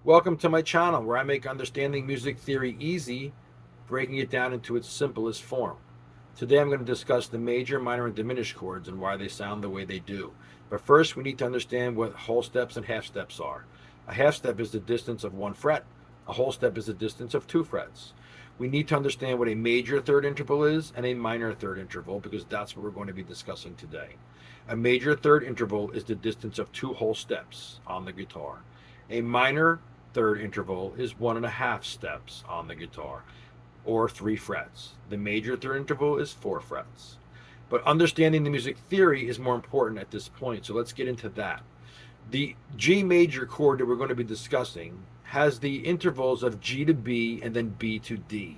Welcome to my channel where I make understanding music theory easy, breaking it down into its simplest form. Today I'm going to discuss the major, minor, and diminished chords and why they sound the way they do. But first we need to understand what whole steps and half steps are. A half step is the distance of one fret. A whole step is the distance of two frets. We need to understand what a major third interval is and a minor third interval because that's what we're going to be discussing today. A major third interval is the distance of two whole steps on the guitar. A minor third interval is 1.5 steps on the guitar, or 3 frets. The major third interval is 4 frets. But understanding the music theory is more important at this point, so let's get into that. The G major chord that we're going to be discussing has the intervals of G to B and then B to D.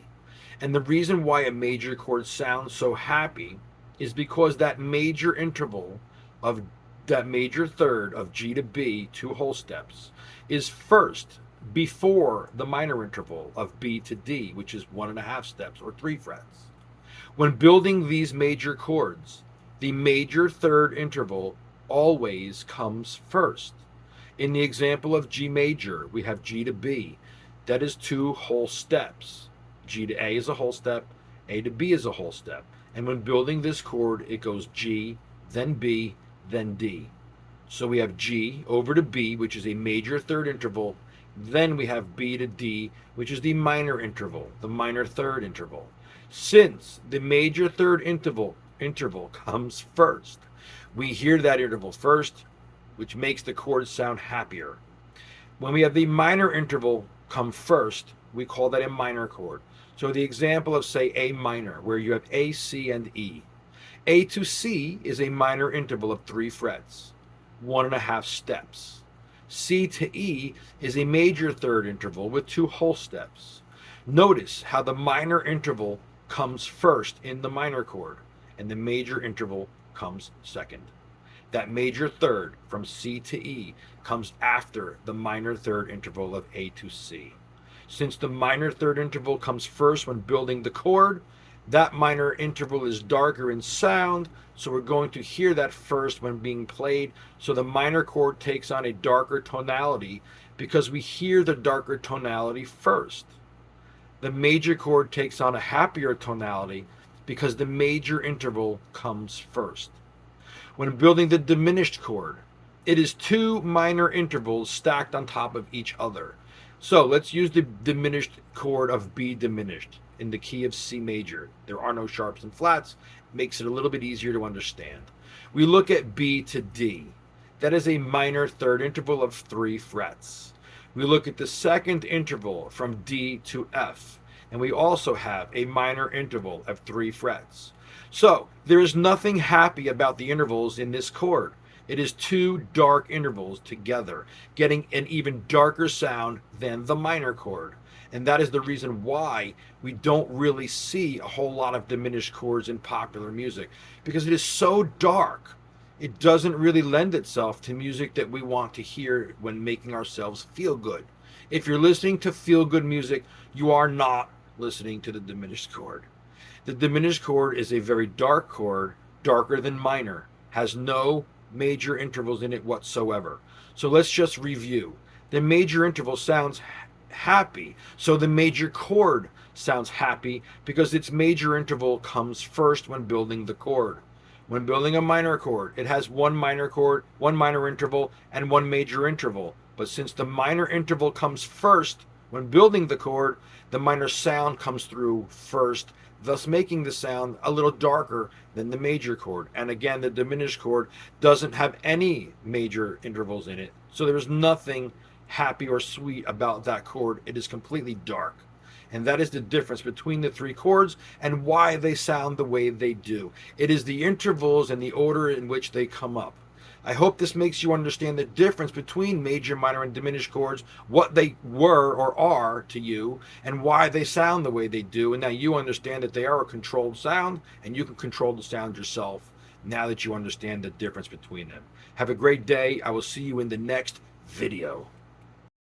And the reason why a major chord sounds so happy is because that major interval of that major third of G to B, 2 whole steps, is first before the minor interval of B to D, which is 1.5 steps or 3 frets. When building these major chords, the major third interval always comes first. In the example of G major, we have G to B. That is 2 whole steps. G to A is a whole step, A to B is a whole step. And when building this chord, it goes G, then B, then D. So we have G over to B, which is a major third interval. Then we have B to D, which is the minor interval, the minor third interval. Since the major third interval comes first, we hear that interval first, which makes the chord sound happier. When we have the minor interval come first, we call that a minor chord. So the example of, say, A minor, where you have A, C, and E. A to C is a minor interval of 3 frets, 1.5 steps. C to E is a major third interval with 2 whole steps. Notice how the minor interval comes first in the minor chord, and the major interval comes second. That major third from C to E comes after the minor third interval of A to C. Since the minor third interval comes first when building the chord, that minor interval is darker in sound, so we're going to hear that first when being played. So the minor chord takes on a darker tonality because we hear the darker tonality first. The major chord takes on a happier tonality because the major interval comes first. When building the diminished chord, it is 2 minor intervals stacked on top of each other. So let's use the diminished chord of B diminished in the key of C major. There are no sharps and flats. It makes it a little bit easier to understand. We look at B to D. That is a minor third interval of 3 frets. We look at the second interval from D to F, and we also have a minor interval of 3 frets. So there is nothing happy about the intervals in this chord. It is 2 dark intervals together, getting an even darker sound than the minor chord. And that is the reason why we don't really see a whole lot of diminished chords in popular music, because it is so dark. It doesn't really lend itself to music that we want to hear when making ourselves feel good. If you're listening to feel good music, you are not listening to the diminished chord. The diminished chord is a very dark chord, darker than minor, has no major intervals in it whatsoever. So let's just review. The major interval sounds happy, so the major chord sounds happy because its major interval comes first when building the chord. When building a minor chord, it has 1 minor chord, 1 minor interval, and 1 major interval. But since the minor interval comes first when building the chord, the minor sound comes through first, thus making the sound a little darker than the major chord. And again, the diminished chord doesn't have any major intervals in it, so there's nothing happy or sweet about that chord. It is completely dark. And that is the difference between the 3 chords and why they sound the way they do. It is the intervals and the order in which they come up. I hope this makes you understand the difference between major, minor, and diminished chords, what they were or are to you, and why they sound the way they do. And now you understand that they are a controlled sound, and you can control the sound yourself now that you understand the difference between them. Have a great day. I will see you in the next video.